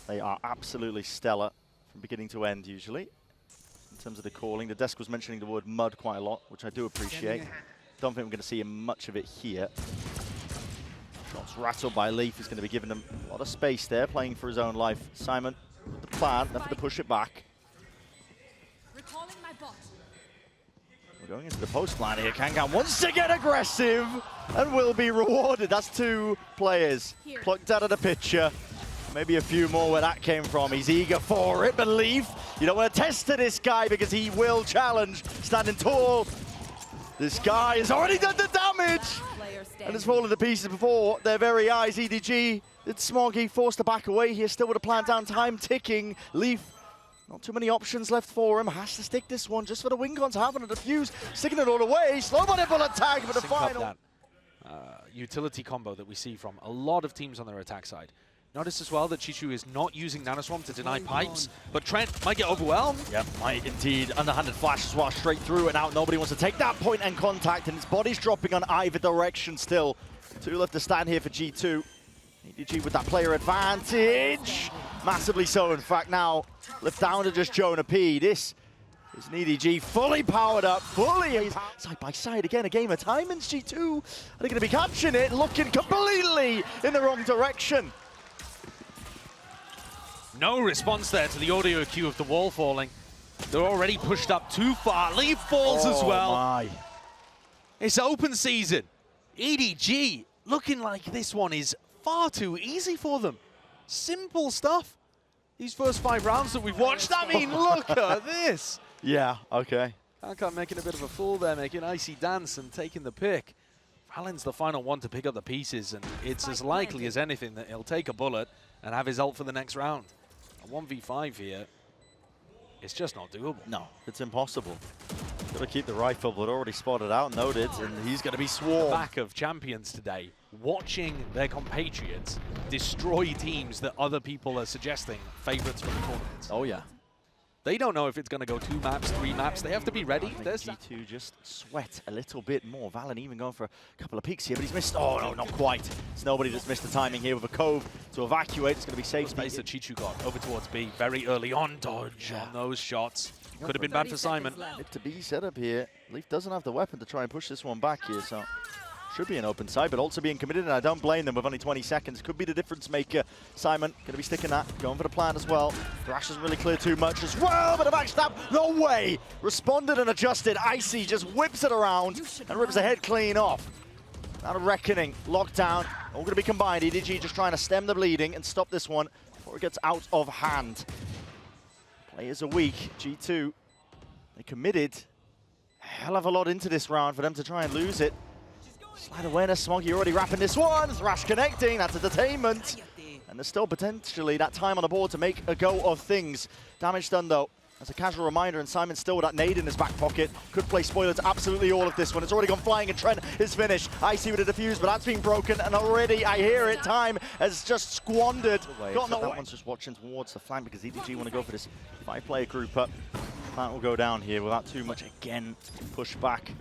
They are absolutely stellar from beginning to end, usually. In terms of the calling, the desk was mentioning the word mud quite a lot, which I do appreciate. Don't think we're going to see much of it here. Shots rattled by Leaf. He's going to be giving them a lot of space there, playing for his own life. Simon, with the plan, left to push it back. Recalling my bot. We're going into the post line here. Kangan wants to get aggressive and will be rewarded. That's 2 players plucked out of the picture. Maybe a few more where that came from. He's eager for it, but Leaf, you don't want to test to this guy because he will challenge. Standing tall. This guy has already done the damage and has fallen to pieces before their very eyes. EDG, it's Smoggy, forced to back away here, still with a plan down, time ticking. Leaf, not too many options left for him, has to stick this one just for the win cons, having a defuse, sticking it all away. Slow body bullet tag for the final. That utility combo that we see from a lot of teams on their attack side. Notice as well that CHICHOO is not using Nanoswarm to deny pipes, but Trent might get overwhelmed. Yep, might indeed. Underhanded flash as well, straight through and out. Nobody wants to take that point and contact, and his body's dropping on either direction still. 2 left to stand here for G2. EDG with that player advantage. Massively so, in fact, now left down to just JonahP. This is an EDG fully powered up, fully side by side again. A game of time, and G2 are they going to be catching it, looking completely in the wrong direction. No response there to the audio cue of the wall falling. They're already pushed up too far. Leaf falls as well. My. It's open season. EDG looking like this one is far too easy for them. Simple stuff. These first 5 rounds that we've watched, I mean, look at this. Yeah, okay. Kankan making a bit of a fool there, making icy dance and taking the pick. Valyn's the final one to pick up the pieces, and it's as likely as anything that he'll take a bullet and have his ult for the next round. A 1v5 here, it's just not doable. No, it's impossible. Got to keep the rifle, but already spotted out, noted, and he's going to be swarmed. Back of champions today, watching their compatriots destroy teams that other people are suggesting favorites for the tournament. Oh yeah. They don't know if it's going to go 2 maps, 3 maps. They have to be ready. There's G2 just sweat a little bit more. Valyn even going for a couple of peeks here, but he's missed. Oh, no, not quite. It's nobody that's missed the timing here with a cove to evacuate. It's going to be safe. Space that CHICHOO got over towards B very early on. Dodge on those shots. Could have been bad for Simon. Mid to B setup here. Leaf doesn't have the weapon to try and push this one back here, so should be an open side, but also being committed, and I don't blame them with only 20 seconds. Could be the difference maker. Simon going to be sticking that, going for the plan as well. Thrash doesn't really clear too much as well, but a backstab, no way! Responded and adjusted. Icy just whips it around and rips the head clean off. Now a reckoning, lockdown, all going to be combined. EDG just trying to stem the bleeding and stop this one before it gets out of hand. Players are weak. G2, they committed a hell of a lot into this round for them to try and lose it. Slide awareness, Smoggy already wrapping this one. Thrash connecting, that's a detainment. And there's still potentially that time on the board to make a go of things. Damage done though, as a casual reminder, and Simon still with that nade in his back pocket. Could play spoiler to absolutely all of this one. It's already gone flying and Trent is finished. Icy with a defuse, but that's been broken, and already I hear it, time has just squandered. So that one's just watching towards the flank because EDG want to go for this 5-player group up. Plant will go down here without too much, again, push back.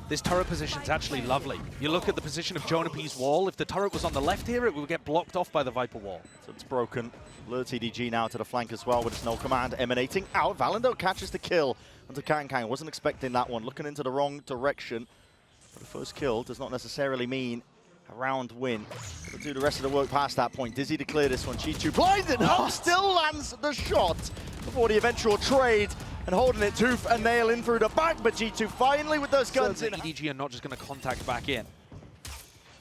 This turret position's actually lovely. You look at the position of JonahP's wall. If the turret was on the left here, it would get blocked off by the Viper wall. So it's broken. Lures EDG now to the flank as well with its no command emanating out. Valorant catches the kill onto Kang. Wasn't expecting that one. Looking into the wrong direction. But the first kill does not necessarily mean a round win. We'll do the rest of the work past that point. Dizzy to clear this one. G2 blinded. Oh, still lands the shot before the eventual trade. And holding it tooth and nail in through the back, but G2 finally with those guns in. EDG are not just going to contact back in. And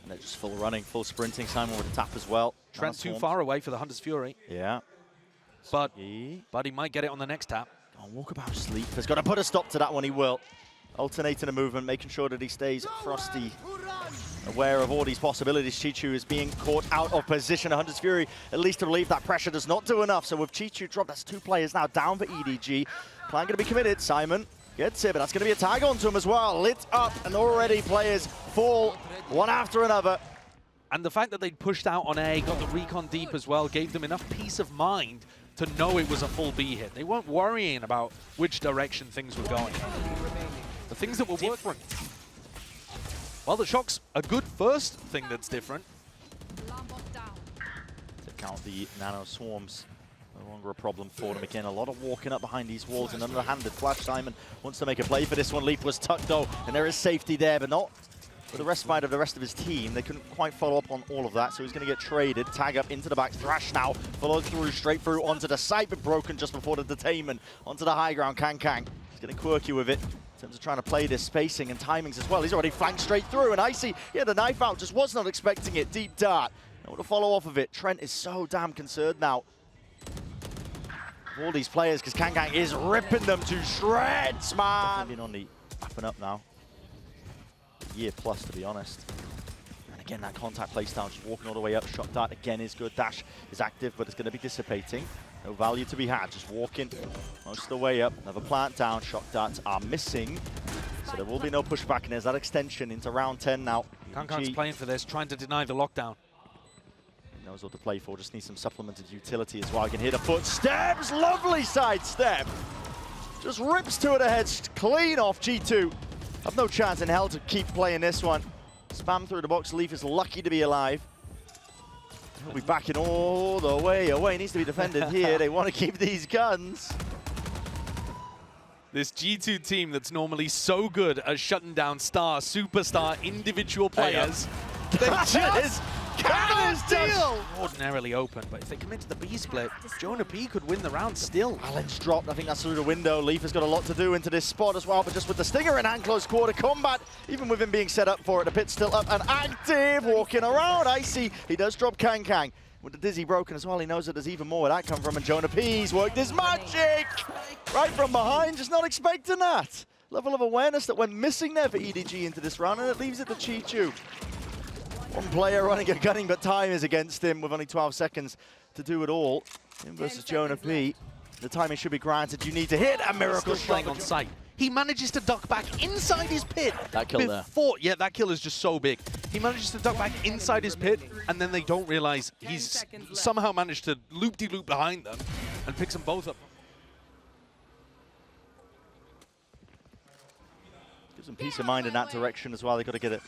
they're just full running, full sprinting. Simon with a tap as well. Trent too far away for the Hunter's Fury. Yeah. But he might get it on the next tap. Oh, walkabout sleep has got to put a stop to that one, he will. Alternating the movement, making sure that he stays frosty. Aware of all these possibilities, CHICHOO is being caught out of position. Hunter's Fury, at least to relieve that pressure, does not do enough. So with CHICHOO dropped, that's 2 players now down for EDG. Plan going to be committed. Simon gets it, but that's going to be a tag onto him as well. Lit up, and already players fall one after another. And the fact that they'd pushed out on A, got the recon deep as well, gave them enough peace of mind to know it was a full B hit. They weren't worrying about which direction things were going. The things that were different. Well, the shock's a good first thing that's different. out the nano swarms. No longer a problem for them. Again, a lot of walking up behind these walls and underhanded flash. Simon wants to make a play for this one. Leaf was tucked though, and there is safety there, but not for the respite of the rest of his team. They couldn't quite follow up on all of that, so he's going to get traded. Tag up into the back. Thrash now followed through, straight through onto the side, but broken just before the detainment. Onto the high ground, KangKang. He's getting quirky with it in terms of trying to play this spacing and timings as well. He's already flanked straight through, and Icy, he had the knife out, just was not expecting it. Deep dart. Able to follow off of it. Trent is so damn concerned now. All these players, because KangKang is ripping them to shreds, man. Been on the up and up now. Year plus, to be honest. And again, that contact playstyle, just walking all the way up. Shot dart again is good. Dash is active, but it's going to be dissipating. No value to be had. Just walking most of the way up. Another plant down. Shot darts are missing. So there will be no pushback, and there's that extension into round 10 now. KangKang's playing for this, trying to deny the lockdown. Knows what to play for, just needs some supplemented utility as well. I can hit a footsteps, lovely sidestep. Just rips two of the heads clean off G2. Have no chance in hell to keep playing this one. Spam through the box, Leaf is lucky to be alive. He'll be backing all the way away, needs to be defended here. They want to keep these guns. This G2 team that's normally so good at shutting down star, superstar, individual players. They just cannot deal! Ordinarily open, but if they come into the B split, JonahP could win the round still. Valyn's dropped, I think that's through the window. Leaf has got a lot to do into this spot as well, but just with the Stinger in hand, close quarter combat, even with him being set up for it, the pit's still up and active, walking around. Icy, he does drop KangKang. With the Dizzy broken as well, he knows that there's even more where that come from, and JonahP's worked his magic! Right from behind, just not expecting that. Level of awareness that went missing there for EDG into this round, and it leaves it to CHICHOO. One player running and gunning, but time is against him with only 12 seconds to do it all. Him versus JonahP. The timing should be granted. You need to hit a miracle shot on sight. He manages to duck back inside his pit. That kill there. Yeah, that kill is just so big. He manages to duck back inside his pit, and then they don't realize he's somehow managed to loop-de-loop behind them and picks them both up. Gives them peace of mind in that direction as well. They've got to get it.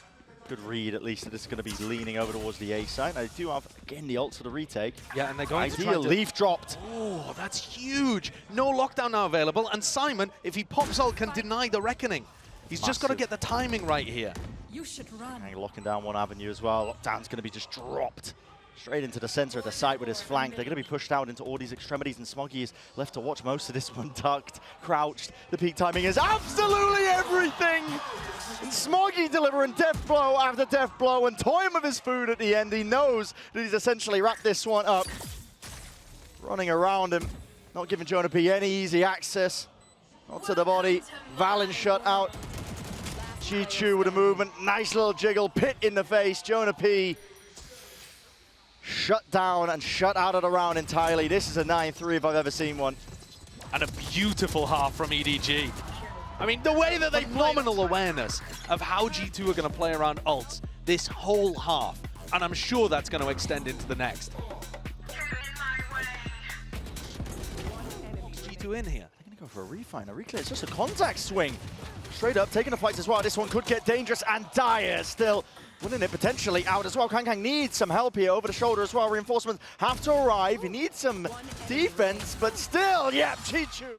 Good read, at least, that this is going to be leaning over towards the A side. They do have, again, the ult for the retake. Yeah, and they're going to try to... Leaf dropped. Oh, that's huge. No lockdown now available, and Simon, if he pops ult, can deny the reckoning. He's just got to get the timing right here. You should run. Locking down one avenue as well. Lockdown's going to be just dropped straight into the center of the site with his flank. They're going to be pushed out into all these extremities, and Smoggy is left to watch most of this one. Ducked, crouched. The peak timing is absolutely everything. And Smoggy delivering death blow after death blow and toying with his food at the end. He knows that he's essentially wrapped this one up. Running around him, not giving JonahP any easy access. Not to the body. Valyn shut out. CHICHOO with a movement. Nice little jiggle. Pit in the face. JonahP shut down and shut out of the round entirely. This is a 9-3 if I've ever seen one. And a beautiful half from EDG. I mean, the way that they phenomenal awareness of how G2 are going to play around ults this whole half. And I'm sure that's going to extend into the next. G2 in here. They're going to go for a refine, a reclear. It's just a contact swing. Straight up, taking the fights as well. This one could get dangerous, and Dire still winning it potentially out as well. KangKang needs some help here over the shoulder as well. Reinforcements have to arrive. He needs some defense, but still, yeah, CHICHOO.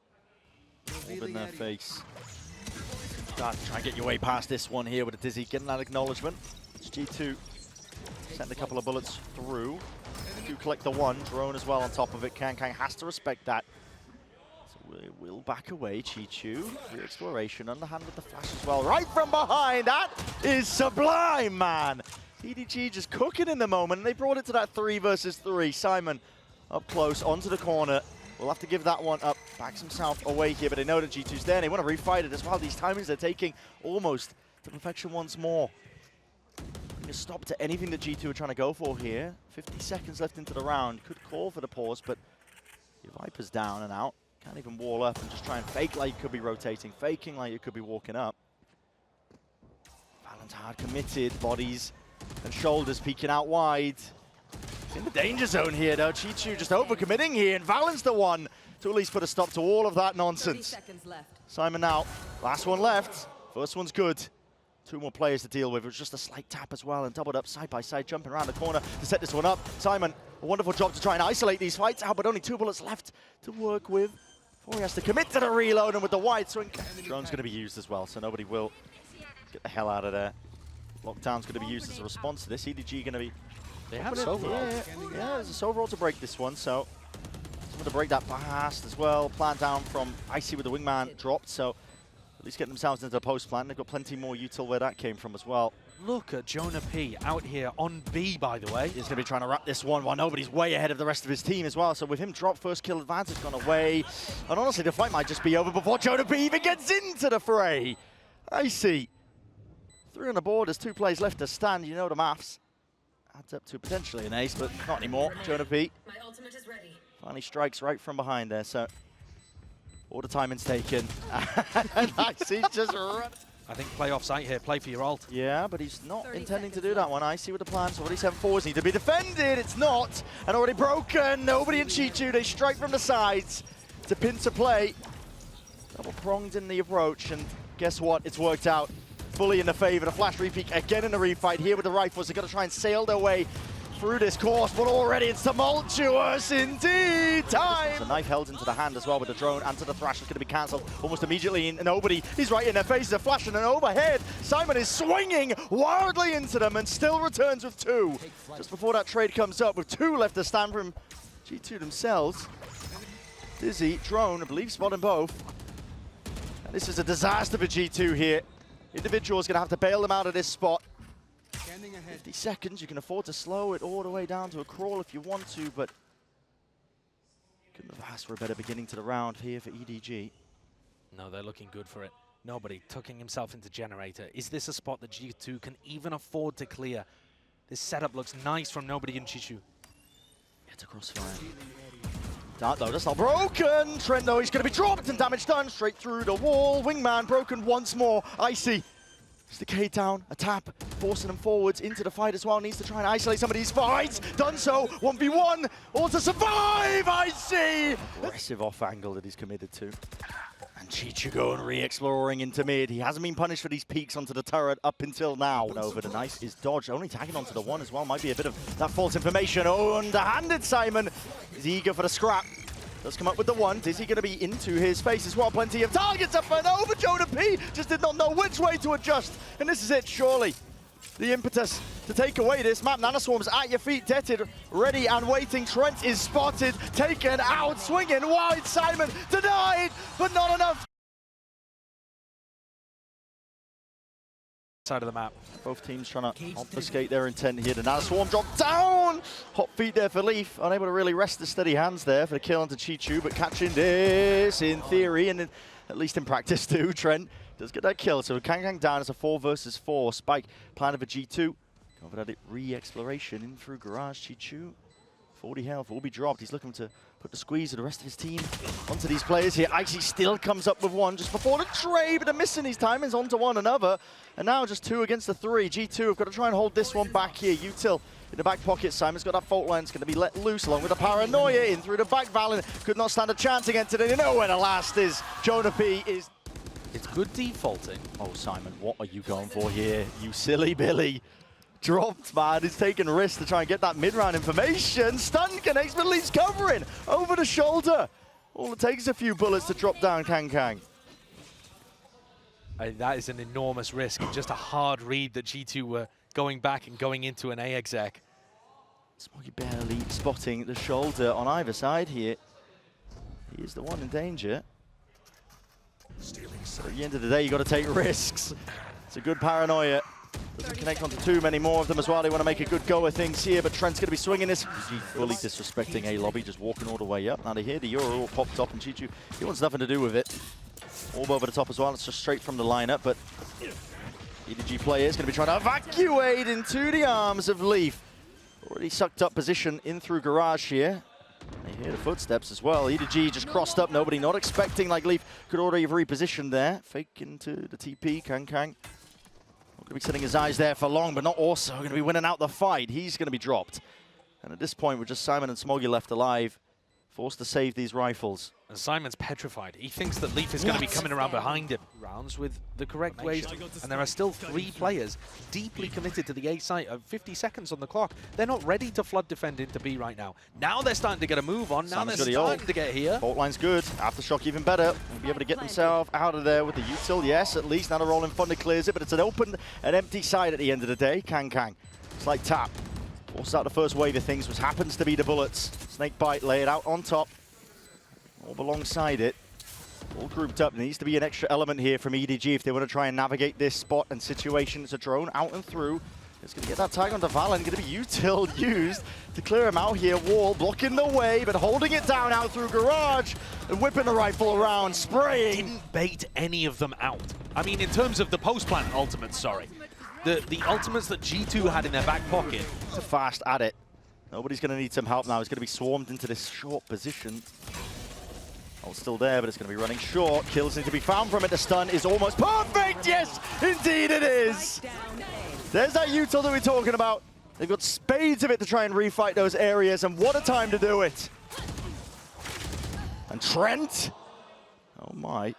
Hold in their face. Try and get your way past this one here with a Dizzy, getting that acknowledgement. It's G2 send a couple of bullets through. Do collect the one, drone as well on top of it. KangKang has to respect that. So we will back away. CHICHOO, re-exploration, underhand with the flash as well. Right from behind, that is sublime, man. EDG just cooking in the moment, and they brought it to that 3 versus 3. Simon up close, onto the corner. We'll have to give that one up. Backs himself away here, but they know that G2's there, and they want to refight it as well. These timings they're taking almost to perfection once more. Bring a stop to anything that G2 are trying to go for here. 50 seconds left into the round. Could call for the pause, but your Viper's down and out. Can't even wall up and just try and fake like you could be rotating, faking like you could be walking up. Valyn's hard committed, bodies and shoulders peeking out wide. He's in the danger zone here though. CHICHOO just overcommitting here, and Valyn's the one to at least put a stop to all of that nonsense. 30 seconds left. Simon now, last one left. First one's good. 2 more players to deal with. It was just a slight tap as well and doubled up side by side, jumping around the corner to set this one up. Simon, a wonderful job to try and isolate these fights out, but only 2 bullets left to work with before he has to commit to the reload, and with the wide swing, drone's going to be used as well, so nobody will get the hell out of there. Lockdown's going to be used as a response to this. EDG going to be... They have Soverall. Yeah, there's a Soverall to break this one, so someone to break that fast as well. Plant down from Icy with the wingman dropped, so at least getting themselves into the post plant. They've got plenty more util where that came from as well. Look at JonahP out here on B, by the way. He's going to be trying to wrap this one while nobody's way ahead of the rest of his team as well. So with him drop, first kill advantage gone away. And honestly, the fight might just be over before JonahP even gets into the fray. Icy. 3 on the board, there's 2 plays left to stand. You know the maths. Adds up to potentially an ace, but not anymore. JonahP finally strikes right from behind there, so all the timing's taken. And Icy just run. I think play off site here, play for your ult. Yeah, but he's not intending to do that one. Icy with the plan, so already 7-4s need to be defended. It's not, and already broken. Nobody in CHICHOO, they strike from the sides. It's a pincer play. Double pronged in the approach, and guess what? It's worked out. Fully in the favor. The flash repeat again in the refight here with the rifles. They're going to try and sail their way through this course, but already it's tumultuous indeed. Time! The knife held into the hand as well with the drone, and to the thrash is going to be cancelled almost immediately. And nobody, he's right in their faces. They're flashing and overhead. Simon is swinging wildly into them and still returns with 2. Just before that trade comes up with 2 left to stand from G2 themselves. Dizzy, drone, I believe, spotting both. And this is a disaster for G2 here. Individual's going to have to bail them out of this spot. 50 seconds, you can afford to slow it all the way down to a crawl if you want to, but couldn't have asked for a better beginning to the round here for EDG. No, they're looking good for it. Nobody tucking himself into generator. Is this a spot that G2 can even afford to clear? This setup looks nice from nobody in CHICHOO. It's a crossfire. Dart though, that's not broken. Trent though, he's going to be dropped and damage done straight through the wall. Wingman broken once more. Icy. It's the K down, a tap, forcing them forwards into the fight as well. Needs to try and isolate some of these fights. Done so, 1v1, all to survive, Icy! Aggressive off angle that he's committed to. And CHICHOO going re-exploring into mid. He hasn't been punished for these peeks onto the turret up until now. No, but the knife is dodged. Only tagging onto the 1 as well. Might be a bit of that false information. Oh, underhanded Simon. He's eager for the scrap. Does come up with the 1. Is he going to be into his face as well? Plenty of targets up and over. JonahP just did not know which way to adjust. And this is it, surely. The impetus to take away this map. Nanoswarm's at your feet, detted, ready and waiting. Trent is spotted, taken out, swinging wide. Simon denied, but not enough. Side of the map. Both teams trying to obfuscate their intent here. The Nanoswarm dropped down. Hot feet there for Leaf. Unable to really rest the steady hands there for the kill onto CHICHOO, but catching this in theory and at least in practice too. Trent does get that kill. So Kang down as a 4 versus 4. Spike planted for G2. Going for that re-exploration in through garage. CHICHOO 40 health will be dropped. He's looking to put the squeeze of the rest of his team onto these players here. Icy still comes up with 1 just before the trade, but they're missing these timings onto one another. And now just 2 against the 3. G2 have got to try and hold this one back here. Util in the back pocket. Simon's got that fault line. It's going to be let loose along with the paranoia in through the back. Valyn could not stand a chance against it. And you know where the last is. JonahP is... It's good defaulting. Oh, Simon, what are you going for here? You silly Billy. Dropped, man. He's taking risks to try and get that mid-round information. Stun connects, but leaves covering over the shoulder. All it takes is a few bullets to drop down Kang. That is an enormous risk. Just a hard read that G2 were going back and going into an A exec. Smoggy barely spotting the shoulder on either side here. He is the one in danger. So at the end of the day, you got to take risks. It's a good paranoia. Doesn't connect onto too many more of them as well. They want to make a good go of things here, but Trent's going to be swinging this. Fully disrespecting A lobby, just walking all the way up. Now they hear the Euro all popped up, and CHICHOO, he wants nothing to do with it. Orb over the top as well. It's just straight from the lineup, but EDG player is going to be trying to evacuate into the arms of Leaf. Already sucked up position in through garage here. They hear the footsteps as well. EDG just crossed up. Nobody not expecting, like Leaf could already have repositioned there. Fake into the TP, Kang. Not going to be setting his eyes there for long, but not also going to be winning out the fight. He's going to be dropped. And at this point, with just Simon and Smoggy left alive, Forced to save these rifles. And Simon's petrified. He thinks that Leaf is going to be coming around behind him. Rounds with the correct ways. And there are still 3 players deeply committed to the A site of 50 seconds on the clock. They're not ready to flood defend into B right now. Now they're starting to get a move on. Now they're starting to get here. Bolt line's good. Aftershock even better. We'll be able to get themselves out of there with the util. Yes, at least. Now the rolling thunder clears it, but it's an open and empty side at the end of the day. Kang. It's like tap. Forced out the first wave of things, which happens to be the bullets. Snake bite, lay it out on top. All alongside it. All grouped up. There needs to be an extra element here from EDG if they want to try and navigate this spot and situation. It's a drone out and through. It's going to get that tag onto valyn. Going to be util used to clear him out here. Wall blocking the way, but holding it down out through garage and whipping the rifle around, spraying. Didn't bait any of them out. I mean, in terms of the post-plant ultimates, sorry. The ultimates that G2 had in their back pocket. It's fast at it. Nobody's going to need some help now. He's going to be swarmed into this short position. Oh, still there, but it's going to be running short. Kills need to be found from it. The stun is almost perfect. Yes, indeed it is. There's that util that we're talking about. They've got spades of it to try and refight those areas, and what a time to do it. And Trent. Oh my.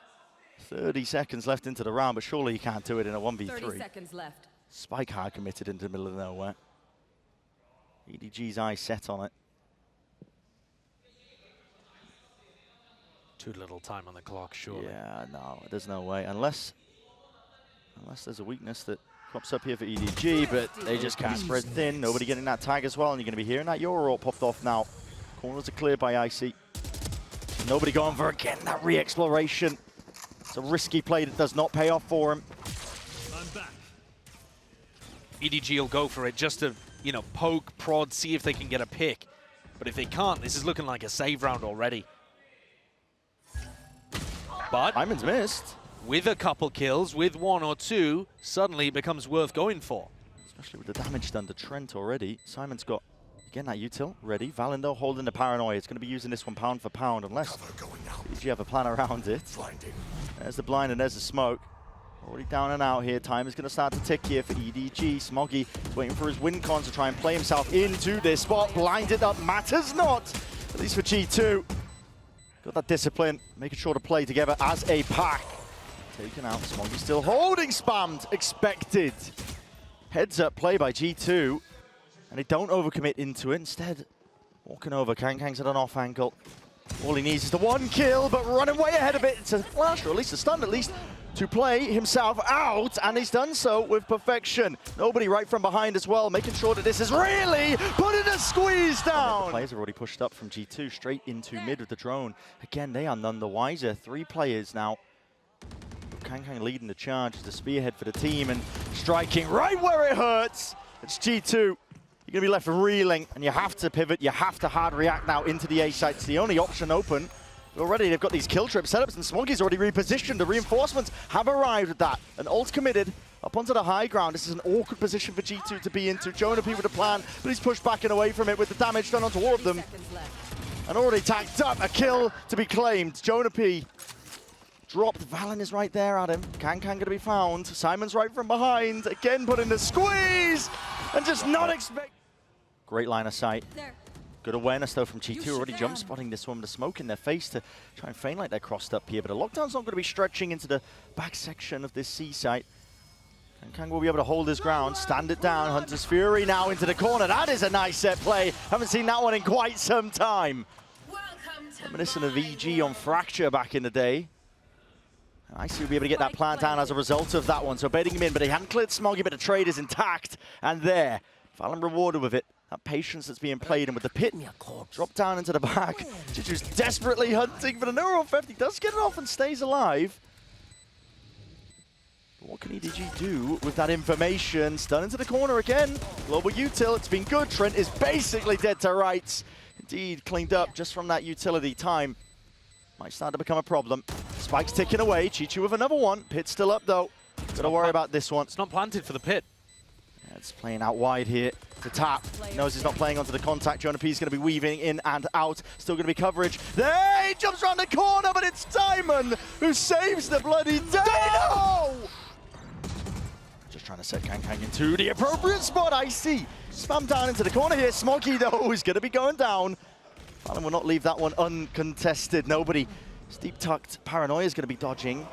30 seconds left into the round, but surely you can't do it in a 1v3. 30 seconds left. Spike hard committed into the middle of nowhere. EDG's eye set on it. Too little time on the clock, surely. Yeah, no, there's no way. Unless there's a weakness that crops up here for EDG, but they just can't spread thin. Nobody getting that tag as well, and you're going to be hearing that Euro popped off now. Corners are cleared by Icy. Nobody going for, again, that re-exploration. It's a risky play that does not pay off for him. EDG will go for it just to, you know, poke, prod, see if they can get a pick. But if they can't, this is looking like a save round already. But Simon's missed. With a couple kills, with 1 or 2, suddenly it becomes worth going for. Especially with the damage done to Trent already. Simon's got, again, that util ready. valyn, though, holding the paranoia. It's going to be using this one pound for pound, unless you have a plan around it. There's the blind and there's the smoke. Already down and out here. Time is going to start to tick here for EDG. Smoggy waiting for his win con to try and play himself into this spot. Blinded up matters not, at least for G2. Got that discipline, making sure to play together as a pack. Taken out, Smoggy still holding, spammed, expected. Heads up play by G2, and they don't overcommit into it. Instead, walking over, Kang's at an off angle. All he needs is the 1 kill, but running way ahead of it. It's a flash, or at least a stun, at least to play himself out, and he's done so with perfection. Nobody right from behind as well, making sure that this is really putting a squeeze down. The players have already pushed up from G2 straight into mid with the drone. Again, they are none the wiser. 3 players now. Kang leading the charge as the spearhead for the team and striking right where it hurts. It's G2. You're going to be left reeling, and you have to pivot. You have to hard react now into the A site. It's the only option open. Already they've got these kill trip setups, and Smoggy's already repositioned. The reinforcements have arrived at that. An ult committed up onto the high ground. This is an awkward position for G2 to be into. JonahP with a plan, but he's pushed back and away from it with the damage done onto all of them. And already tagged up, a kill to be claimed. JonahP dropped. valyn is right there at him. Kang going to be found. Simon's right from behind. Again putting the squeeze, and just not expect. Great line of sight. There. Good awareness, though, from G2, already jump spotting this one with the smoke in their face to try and feign like they're crossed up here. But a lockdown's not going to be stretching into the back section of this C site. And Kang will be able to hold his ground, stand it down. Hunter's Fury now into the corner. That is a nice set play. Haven't seen that one in quite some time. Reminiscent of EG on Fracture back in the day. And Icy will be able to get that plant down as a result of that one. So baiting him in, but he hadn't cleared Smoggy, but the trade is intact. And there, valyn rewarded with it. That patience that's being played, and with the pit drop down into the back. JICHOO's desperately hunting for the neural theft. He does get it off and stays alive. But what can EDG do with that information? Stun into the corner again. Global util, it's been good. Trent is basically dead to rights. Indeed, cleaned up just from that utility. Time might start to become a problem. Spike's ticking away. CHICHOO with another one. Pit's still up though. Gotta worry about this one. It's not planted for the pit. Yeah, it's playing out wide here. To tap. Knows he's not playing onto the contact. JonahP is going to be weaving in and out. Still going to be coverage. There he jumps around the corner, but it's Simon who saves the bloody day. No! Just trying to set Kang into the appropriate spot. Icy spam down into the corner here. Smoggy, though, is going to be going down. Valyn will not leave that one uncontested. Nobody. Steep tucked. Paranoia is going to be dodging.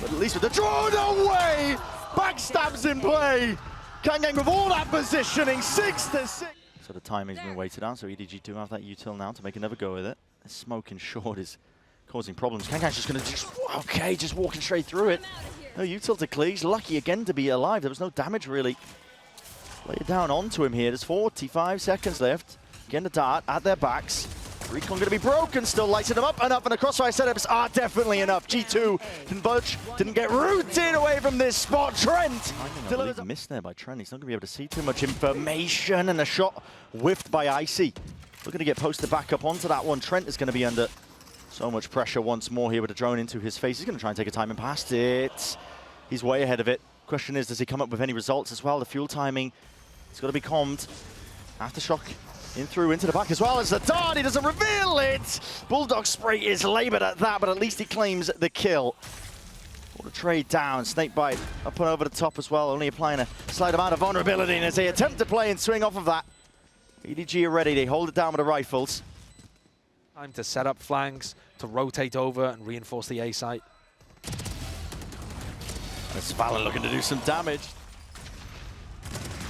But at least with the draw, no way! Backstabs in play! KangKang with all that positioning, 6-6. So the timing's been weighted out, so EDG do have that util now to make another go with it. The smoke in short is causing problems. KangKang's just going to just walking straight through it. No util to clear. He's lucky again to be alive. There was no damage really. Lay it down onto him here. There's 45 seconds left. Again, the dart at their backs. Recon going to be broken, still lighting them up, and the crossfire setups are definitely enough. G2 didn't budge, didn't get rooted away from this spot. Trent delivers a miss there by Trent. He's not going to be able to see too much information, and a shot whiffed by Icy. Looking to get posted back up onto that one. Trent is going to be under so much pressure once more here with a drone into his face. He's going to try and take a timing past it. He's way ahead of it. Question is, does he come up with any results as well? The fuel timing, it's got to be calmed. Aftershock in through into the back as well as the dart. He doesn't reveal it. Bulldog spray is laboured at that, but at least he claims the kill. What a trade down. Snakebite up and over the top as well, only applying a slight amount of vulnerability, and as they attempt to play and swing off of that, EDG are ready. They hold it down with the rifles. Time to set up flanks, to rotate over and reinforce the A site. That's Valyn looking to do some damage.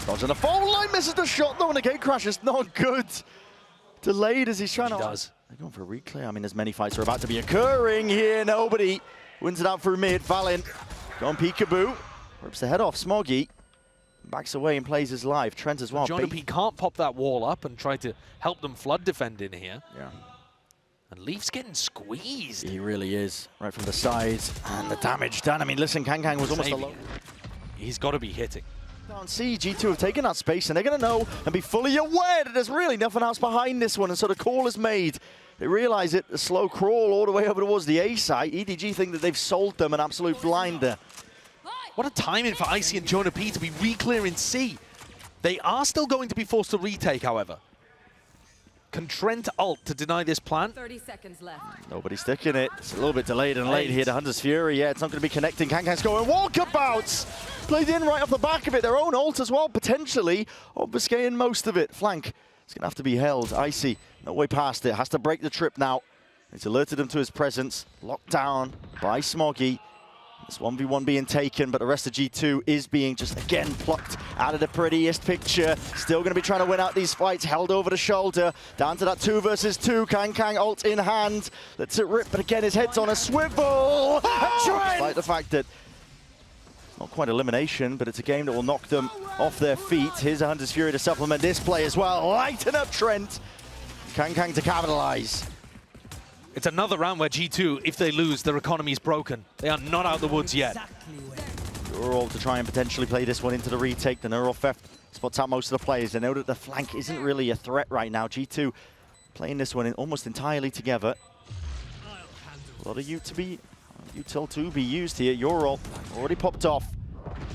Dodging the phone line, misses the shot though, and the gate crash is not good. Delayed as he's trying to... does. They're going for a reclear. I mean, as many fights are about to be occurring here. Nobody wins it out through mid. Valyn going peekaboo. Rips the head off Smoggy. Backs away and plays his life. Trent as well. JonahP can't pop that wall up and try to help them flood defend in here. Yeah. And Leaf's getting squeezed. He really is. Right from the sides. And the damage done. I mean, listen, KangKang was almost alone. He's got to be hitting. Down C, G2 have taken that space, and they're going to know and be fully aware that there's really nothing else behind this one, and so the call is made. They realize it, a slow crawl all the way over towards the A site. EDG think that they've sold them an absolute blinder. What a timing for Icy and JonahP to be re-clearing C. They are still going to be forced to retake, however. Can Trent ult to deny this plan? 30 seconds left. Nobody's sticking it. It's a little bit delayed and late here. The Hunter's Fury, yeah, it's not going to be connecting. KangKang's going walkabouts. Played in right off the back of it. Their own ult as well, potentially obfuscating most of it. Flank, it's going to have to be held. Icy, no way past it. Has to break the trip now. It's alerted him to his presence. Locked down by Smoggy. This 1v1 being taken, but the rest of G2 is being just, again, plucked out of the prettiest picture. Still going to be trying to win out these fights, held over the shoulder. Down to that 2 versus 2. KangKang ult in hand. Lets it rip, but again, his head's on a swivel. Despite the fact that it's not quite elimination, but it's a game that will knock them off their feet. Here's a Hunter's Fury to supplement this play as well. Lighten up Trent. KangKang to capitalize. It's another round where G2, if they lose, their economy's broken. They are not out of the woods yet. Neural to try and potentially play this one into the retake. The Neural theft spots out most of the players. They know that the flank isn't really a threat right now. G2 playing this one in almost entirely together. A lot of util to be used here. Neural already popped off.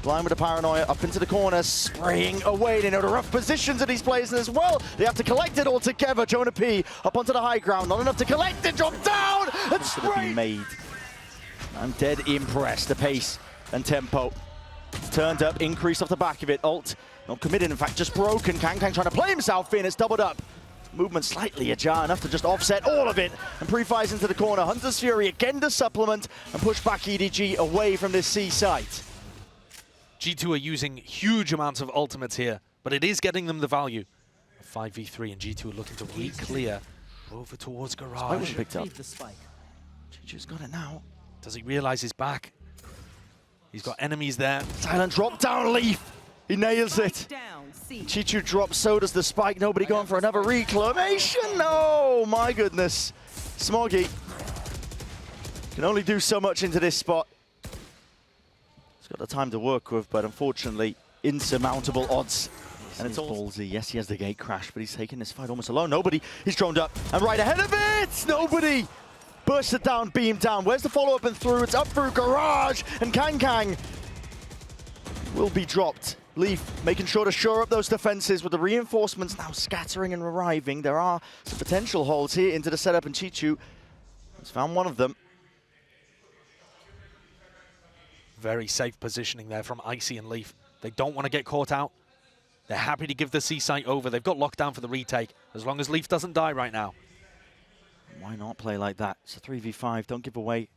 Blind with the Paranoia, up into the corner, spraying away. They know the rough positions of these players as well. They have to collect it all together. JonahP up onto the high ground, not enough to collect it, drop down, and spray made. I'm dead impressed. The pace and tempo. It's turned up, increased off the back of it. Ult, not committed, in fact, just broken. KangKang trying to play himself in, it's doubled up. Movement slightly ajar, enough to just offset all of it, and pre-fires into the corner. Hunter's Fury again to supplement and push back EDG away from this C site. G2 are using huge amounts of ultimates here, but it is getting them the value. 5v3 and G2 are looking to re-clear over towards Garage. Spike picked up. G2's got it now. Does he realize his back? He's got enemies there. Silent drop down Leaf. He nails it. CHICHOO drops, so does the spike. Nobody going for another reclamation. No, my goodness. Smoggy can only do so much into this spot. He's got the time to work with, but unfortunately, insurmountable odds. And it's all ballsy. Yes, he has the gate crash, but he's taking this fight almost alone. Nobody. He's droned up and right ahead of it. Nobody. Burst it down, beam down. Where's the follow-up and through? It's up through Garage, and KangKang will be dropped. Leaf making sure to shore up those defenses with the reinforcements now scattering and arriving. There are some potential holes here into the setup, and CHICHOO has found one of them. Very safe positioning there from Icy and Leaf. They don't want to get caught out. They're happy to give the C site over. They've got lockdown for the retake, as long as Leaf doesn't die right now. Why not play like that? It's a 3v5. Don't give away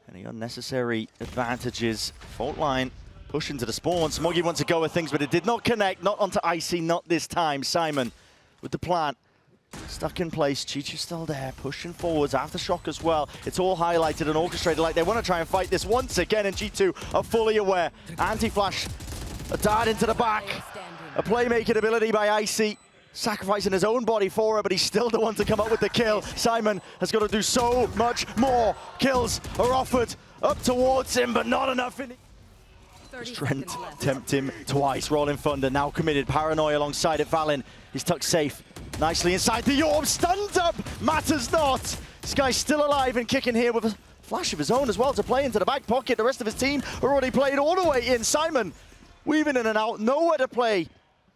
any unnecessary advantages. Fault line, push into the spawn. Smoggy wants to go with things, but it did not connect. Not onto Icy, not this time. Simon with the plant. Stuck in place. CHICHOO still there, pushing forwards. Aftershock as well. It's all highlighted and orchestrated like they want to try and fight this once again, and G2 are fully aware. Anti-flash, a dart into the back. A playmaking ability by Icy. Sacrificing his own body for it, but he's still the one to come up with the kill. Simon has got to do so much more. Kills are offered up towards him, but not enough. Trent tempt him twice. Rolling Thunder now committed. Paranoia alongside it. Valyn, he's tucked safe. Nicely inside the orb. Stunned up. Matters not. This guy's still alive and kicking here with a flash of his own as well to play into the back pocket. The rest of his team are already played all the way in. Simon weaving in and out. Nowhere to play.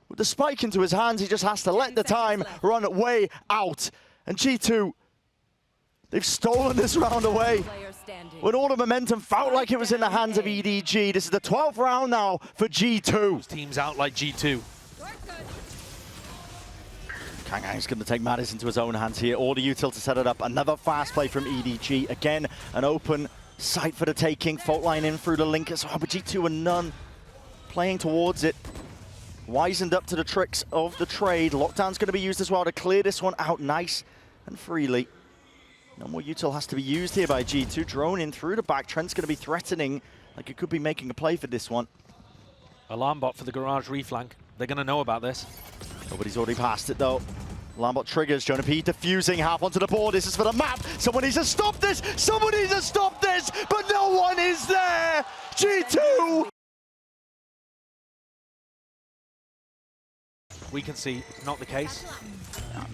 With the spike into his hands, he just has to let the time run way out. And G2, they've stolen this round away. When all the momentum felt like it was in the hands of EDG. This is the 12th round now for G2. Teams out like G2. Kangang's going to take matters into his own hands here. All the util to set it up. Another fast play from EDG. Again, an open site for the taking. Fault line in through the link as well, but G2 and none playing towards it. Wisened up to the tricks of the trade. Lockdown's going to be used as well to clear this one out nice and freely. No more util has to be used here by G2. Drone in through the back. Trent's going to be threatening, like it could be making a play for this one. Alarm bot for the garage reflank. They're going to know about this. Nobody's already passed it though. Alarm bot triggers. JonahP diffusing half onto the board. This is for the map. Someone needs to stop this. Someone needs to stop this. But no one is there. G2. We can see not the case.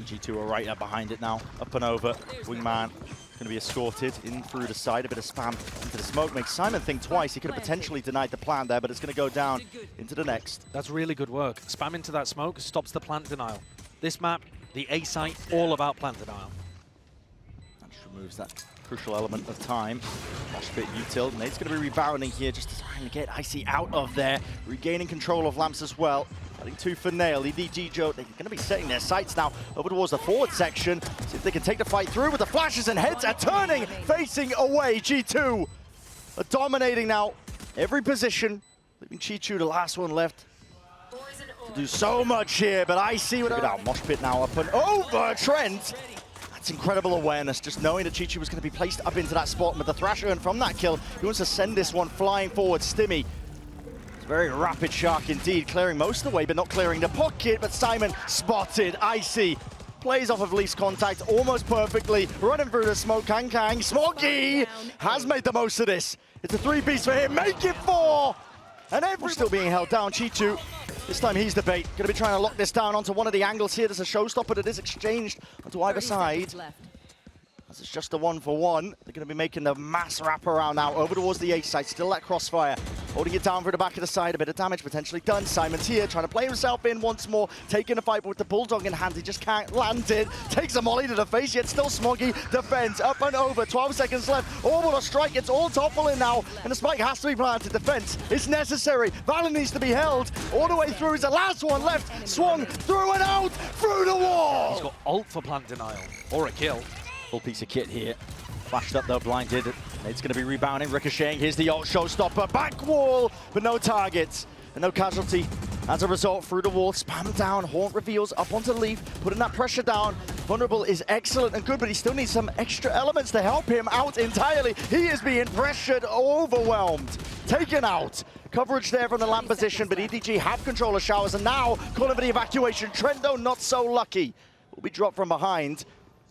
G2 are right up behind it now. Up and over. Wingman going to be escorted in through the side. A bit of spam into the smoke makes Simon think twice. He could have potentially denied the plant there, but it's going to go down into the next. That's really good work. Spam into that smoke stops the plant denial. This map, the A site, all about plant denial. That just removes that crucial element of time. Mosh pit util. Nade's going to be rebounding here just to try and get Icy out of there. Regaining control of lamps as well. Cutting two for Nail. EDG Joe, they're going to be setting their sights now over towards the forward section. See if they can take the fight through with the flashes, and heads are turning, facing away. G2 are dominating now every position. Leaving CHICHOO the last one left. To do so much here, but Icy with a mosh pit now up and over Trent. That's incredible awareness, just knowing that CHICHOO was going to be placed up into that spot. With the thrash earned from that kill, he wants to send this one flying forward. Stimmy. Very rapid shark indeed, clearing most of the way, but not clearing the pocket. But Simon spotted. Icy plays off of least contact almost perfectly, running through the smoke. Kang. Smoggy has made the most of this. It's a three-piece for him. Make it four! And everyone's still being held down. CHICHOO, this time he's the bait. Going to be trying to lock this down onto one of the angles here. There's a showstopper that is exchanged onto either side. As it's just a 1-for-1. They're going to be making the mass wraparound now over towards the A side. Still that crossfire. Holding it down for the back of the side. A bit of damage potentially done. Simon's here trying to play himself in once more. Taking the fight, but with the Bulldog in hand, he just can't land it. Takes a molly to the face, yet still Smoggy defends. Up and over. 12 seconds left. Orbital strike. It's all toppling now. And the spike has to be planted. Defense is necessary. Valyn needs to be held all the way through. Is the last one left. Swung through and out. Through the wall. He's got ult for plant denial. Or a kill. Full piece of kit here. Flashed up though, blinded. It's going to be rebounding, ricocheting. Here's the ult showstopper. Back wall, but no targets and no casualty. As a result, through the wall, spam down. Haunt reveals up onto Leaf, putting that pressure down. Vulnerable is excellent and good, but he still needs some extra elements to help him out entirely. He is being pressured, overwhelmed, taken out. Coverage there from the lamp position, but EDG have control of showers, and now calling for the evacuation. Trento not so lucky. Will be dropped from behind.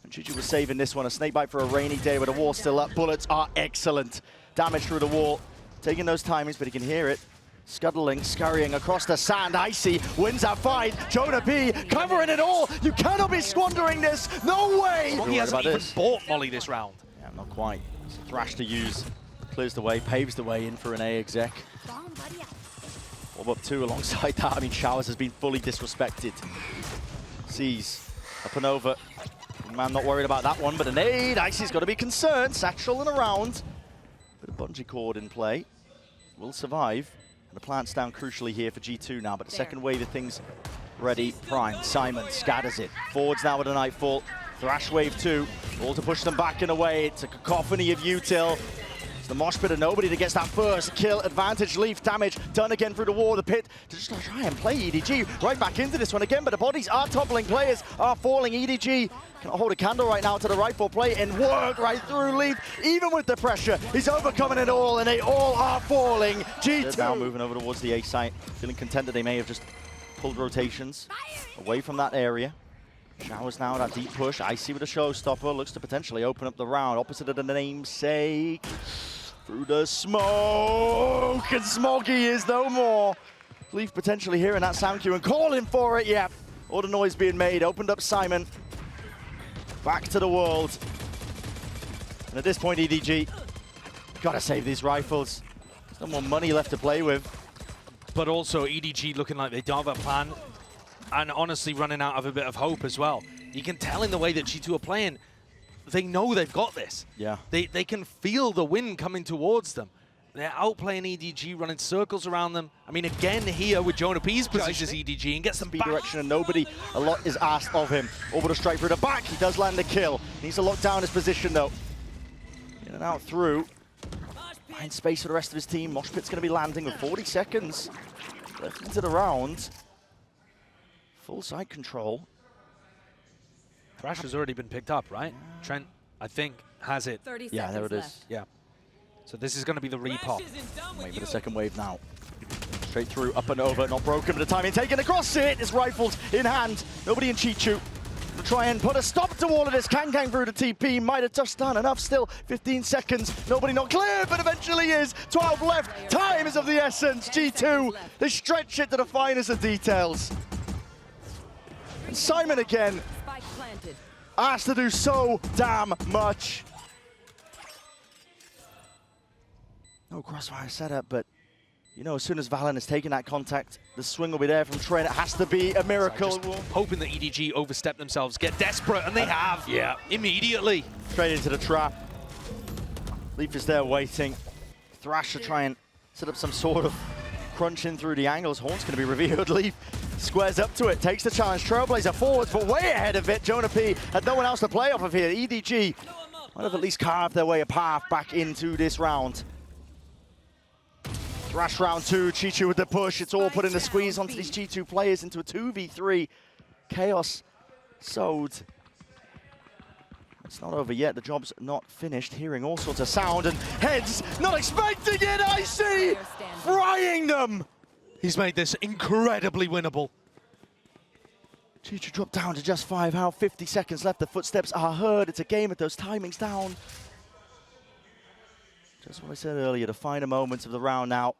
And CHICHOO was saving this one. A snakebite for a rainy day with the wall still up. Bullets are excellent. Damage through the wall. Taking those timings, but he can hear it. Scuttling, scurrying across the sand. Icy wins that fight. JonahP covering it all. You cannot be squandering this. No way. He hasn't even bought Molly this round. Yeah, not quite. It's a thrash to use. Clears the way, paves the way in for an A exec. Orb up two alongside that. I mean, Showers has been fully disrespected. Sees up and over. Man, not worried about that one, but a nade. Icy's got to be concerned. Satchel and around. Bit of bungee cord in play. Will survive. And the plant's down crucially here for G2 now, but the second wave of things ready. Prime. Simon scatters it. Forwards now with a Nightfall. Thrash wave 2, all to push them back and away. It's a cacophony of util. It's the mosh pit of nobody that gets that first kill advantage. Leaf damage done again through the wall. The pit to just try and play EDG right back into this one again, but the bodies are toppling, players are falling. EDG cannot hold a candle right now to the rightful play and work right through Leaf. Even with the pressure, he's overcoming it all, and they all are falling. G2 now moving over towards the A site, feeling content that they may have just pulled rotations away from that area. Showers now, that deep push. Icy with a showstopper, looks to potentially open up the round. Opposite of the namesake. Through the smoke, and Smoggy is no more. Leaf potentially hearing that sound cue and calling for it, yeah. All the noise being made, opened up Simon. Back to the world. And at this point, EDG, gotta save these rifles. There's no more money left to play with. But also EDG looking like they don't have a plan, and honestly running out of a bit of hope as well. You can tell in the way that G2 are playing, they know they've got this. Yeah. They can feel the wind coming towards them. They're outplaying EDG, running circles around them. I mean, again here with JonahP's positions EDG and gets them back. Direction and nobody, a lot is asked of him. Orbital strike through the back, he does land a kill. Needs to lock down his position though. In and out through. Find space for the rest of his team. Mosh Pit's going to be landing with 40 seconds left into the round. Full side control. Thrash has already been picked up, right? Trent, I think, has it. 30 Yeah, there seconds it left. is. Yeah. So this is going to be the repop. Wait for the second wave now. Straight through, up and over, not broken, but the timing taken across it. It's rifles in hand. Nobody in CHICHOO to try and put a stop to all of this. Kang through the TP, might have touched down enough still. 15 seconds, nobody not clear, but eventually is. 12 left, time is of the essence. G2, they stretch it to the finest of details. And Simon again, Spike planted. asked to do so damn much. No crossfire setup, but you know, as soon as valyn has taken that contact, the swing will be there from Trent. It has to be a miracle. Hoping that EDG overstep themselves, get desperate, and they have. Yeah, immediately. Straight into the trap. Leaf is there waiting. Thrash to try and set up some sort of crunching through the angles. Horn's going to be revealed. Leaf squares up to it, takes the challenge. Trailblazer forwards, but way ahead of it. JonahP had no one else to play off of here. EDG might have at least carved their way a path back into this round. Thrash round 2, CHICHOO with the push. It's all putting the squeeze onto these G2 players into a 2v3. Chaos sowed. It's not over yet. The job's not finished. Hearing all sorts of sound and heads. Not expecting it. Icy frying them. He's made this incredibly winnable. CHICHOO dropped down to just 5. How 50 seconds left. The footsteps are heard. It's a game with those timings down. Just what I said earlier, the finer moments of the round now.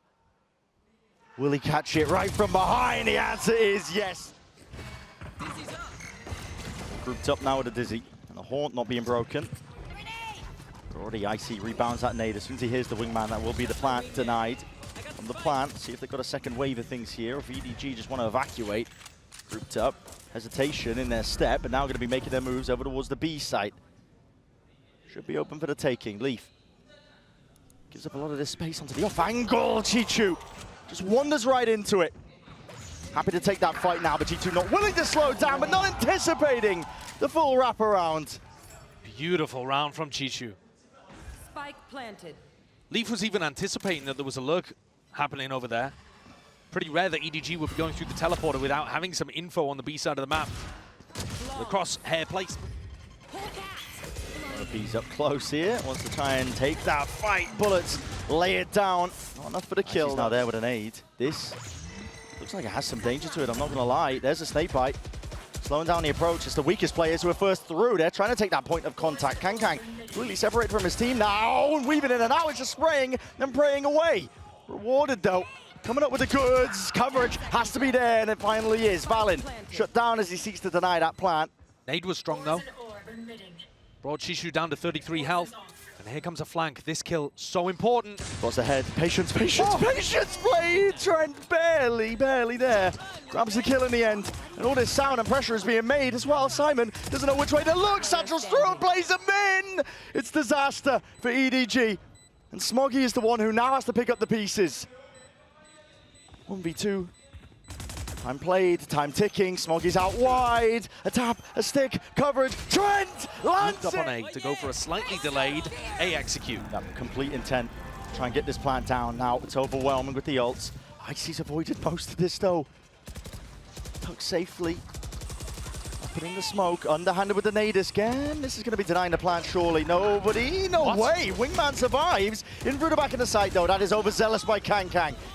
Will he catch it right from behind? The answer is yes. Grouped up now with a Dizzy. And the Haunt not being broken. Already Icy rebounds that nade. As soon as he hears the wingman, that will be the plant denied. From the plant, see if they've got a second wave of things here. If EDG just want to evacuate. Grouped up. Hesitation in their step, but now going to be making their moves over towards the B site. Should be open for the taking. Leaf gives up a lot of this space onto the off angle. CHICHOO just wanders right into it. Happy to take that fight now, but G2 not willing to slow down, but not anticipating the full wraparound. Beautiful round from CHICHOO. Spike planted. Leaf was even anticipating that there was a lurk happening over there. Pretty rare that EDG would be going through the teleporter without having some info on the B side of the map. The crosshair placement. He's up close here, wants to try and take that fight. Bullets lay it down. Not enough for the kill. He's now there with an aid. This looks like it has some danger to it, I'm not going to lie. There's a snake bite. Slowing down the approach. It's the weakest players who are first through. They're trying to take that point of contact. Kang really separated from his team now. And weaving in and out. It's just spraying and praying away. Rewarded though. Coming up with the goods. Coverage has to be there, and it finally is. valyn shut down as he seeks to deny that plant. Nade was strong though. Brought CHICHOO down to 33 health. And here comes a flank. This kill, so important. What's ahead? Patience, patience, patience played! Trent barely there. Grabs the kill in the end. And all this sound and pressure is being made as well. Simon doesn't know which way to look. Satchel's through and plays him in! It's disaster for EDG. And Smoggy is the one who now has to pick up the pieces. 1v2. Time played, time ticking, Smoggy's out wide. A tap, a stick, coverage, Trent lands Up on it! A to go for a slightly delayed A execute. Yep, complete intent. Try and get this plant down now. It's overwhelming with the ults. Icy's avoided most of this though. Tucked safely. Up in the smoke, underhanded with the nades again. This is going to be denying the plant surely. Nobody, no way. Wingman survives. In through the back of the site though. That is overzealous by Kang.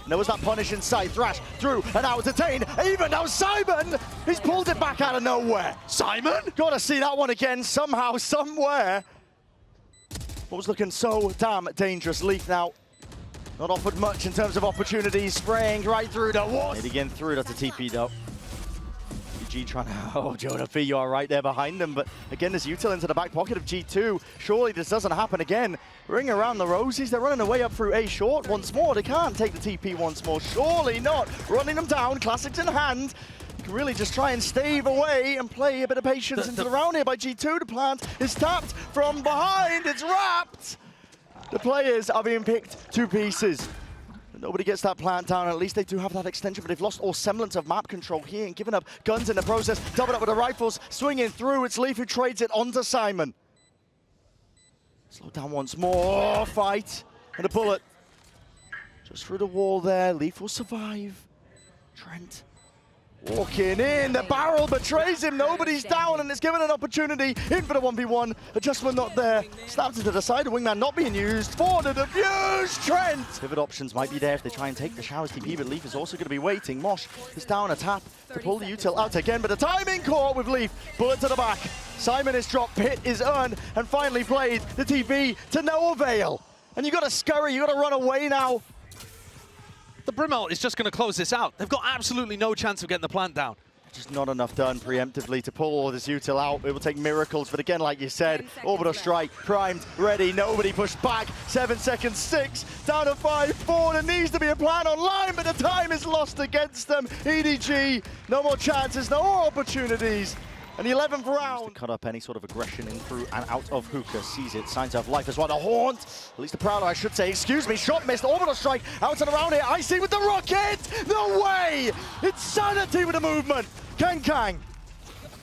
There was that punish in sight. Thrash through and out to Tain. Even now Simon, he's pulled it back out of nowhere. Simon? Gotta see that one again somehow, somewhere. What was looking so damn dangerous. Leaf now not offered much in terms of opportunities. Spraying right through the wall. And again through, that's a TP though. G trying to, oh, JonahP, you are right there behind them. But again, there's util into the back pocket of G2. Surely this doesn't happen again. Ring around the roses. They're running away up through A short once more. They can't take the TP once more. Surely not. Running them down, classics in hand. You can really just try and stave away and play a bit of patience into the round here by G2. The plant is tapped from behind. It's wrapped. The players are being picked to pieces. Nobody gets that plant down. At least they do have that extension, but they've lost all semblance of map control here and given up guns in the process. Doubled up with the rifles, swinging through. It's Leaf who trades it onto Simon. Slow down once more. Fight. And a bullet. Just through the wall there. Leaf will survive. Trent walking in. The barrel betrays him. Nobody's down, and it's given an opportunity. In for the 1v1. Adjustment not there. Snaps into the side. The wingman not being used. For the defuse. Trent. Pivot options might be there if they try and take the showers TP, but Leaf is also going to be waiting. Mosh is down a tap to pull the util out again, but the timing caught with Leaf. Bullet to the back. Simon is dropped. Pit is earned, and finally played the TP to no avail. And you got to scurry. You got to run away now. The Brimalt is just going to close this out. They've got absolutely no chance of getting the plant down. Just not enough done preemptively to pull all this util out. It will take miracles, but again, like you said, orbital strike, primed, ready, nobody pushed back. 7 seconds, 6, down to 5, 4. There needs to be a plan online, but the time is lost against them. EDG, no more chances, no more opportunities. And the 11th round. Cut up any sort of aggression in through and out of Hookah. Sees it, signs of life as well. The Haunt, at least the Prowler, I should say. Excuse me, shot missed. Orbital strike out and around here. Icy with the rocket. No way. Insanity with the movement. Kang.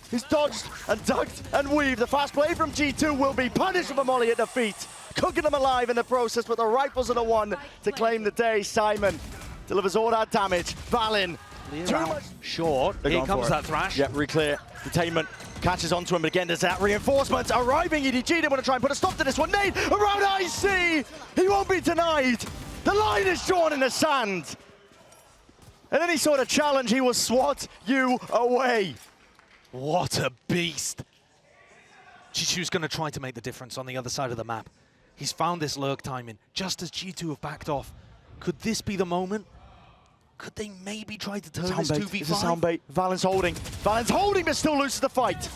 He's dodged and ducked and weaved. The fast play from G2 will be punished with a molly at the feet. Cooking them alive in the process, but the rifles are the one to claim the day. Simon delivers all that damage. Valyn. Too much short. Here comes that Thrash. Yep, re-clear. Detainment catches onto him, but again, there's that reinforcement arriving. EDG, they want to try and put a stop to this one. Nade around IC. He won't be denied. The line is drawn in the sand. And any sort of challenge, he will swat you away. What a beast. CHICHOO's going to try to make the difference on the other side of the map. He's found this lurk timing, just as G2 have backed off. Could this be the moment? Could they maybe try to turn this 2v5? It's a sound bait. Valyn's holding, but still loses the fight.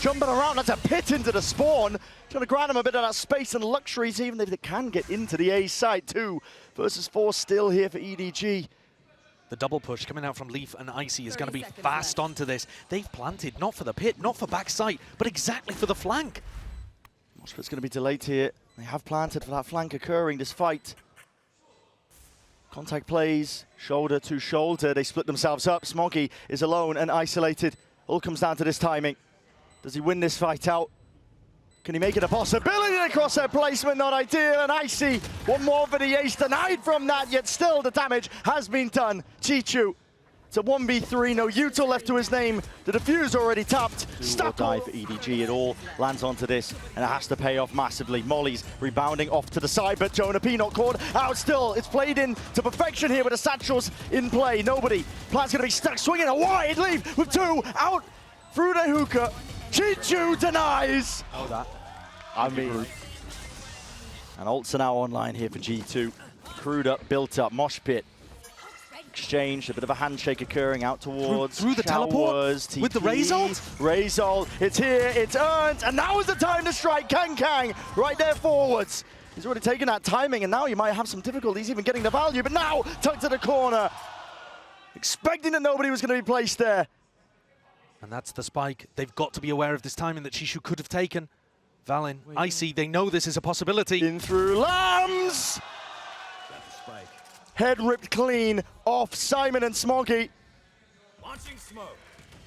Jumping around, that's a pit into the spawn. Trying to grant him a bit of that space and luxuries, even if they can get into the A side. 2 versus 4 still here for EDG. The double push coming out from Leaf and Icy is going to be fast onto this. They've planted, not for the pit, not for backside, but exactly for the flank. Moshpit's going to be delayed here. They have planted for that flank occurring, this fight. Contact plays, shoulder to shoulder. They split themselves up. Smoggy is alone and isolated. All comes down to this timing. Does he win this fight out? Can he make it a possibility? The crosshair placement, not ideal. And Icy, one more for the ace, denied from that, yet still the damage has been done. CHICHOO, it's a 1v3, no util left to his name. The defuse already tapped. Stuck die for EDG, it all lands onto this, and it has to pay off massively. Molly's rebounding off to the side, but JonahP not caught out still. It's played in to perfection here with the satchels in play. Nobody. Plan's gonna be stuck, swinging a wide leave with 2 out through the hookah. CHICHOO denies. Oh, that. I mean, and ults are now online here for G2. Crewed up, built up, mosh pit. Exchange, a bit of a handshake occurring out towards through the teleport TP, with the Raze ult? Raze ult, it's here, it's earned, and now is the time to strike. Kang right there forwards. He's already taken that timing, and now you might have some difficulties even getting the value, but now tucked to the corner. Expecting that nobody was going to be placed there. And that's the spike. They've got to be aware of this timing that CHICHOO could have taken. Valyn, Icy, they know this is a possibility. In through Lambs! Head ripped clean off Simon and Smoggy.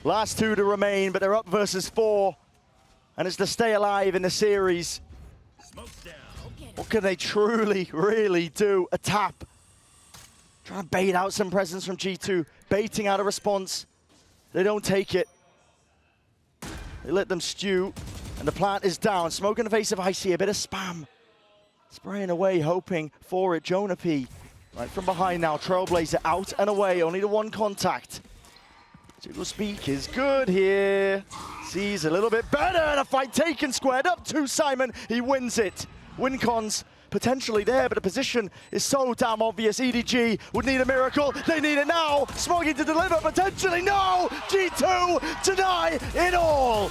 Last 2 to remain, but they're up versus 4. And it's to stay alive in the series. What can they truly, really do? A tap. Trying to bait out some presence from G2. Baiting out a response. They don't take it. They let them stew. And the plant is down. Smoke in the face of Icy. A bit of spam. Spraying away, hoping for it. JonahP right from behind now. Trailblazer out and away. Only the one contact. Jiggle speak is good here. Sees a little bit better. And a fight taken. Squared up to Simon. He wins it. Win cons potentially there, but the position is so damn obvious. EDG would need a miracle. They need it now. Smoggy to deliver potentially. No! G2 deny it all.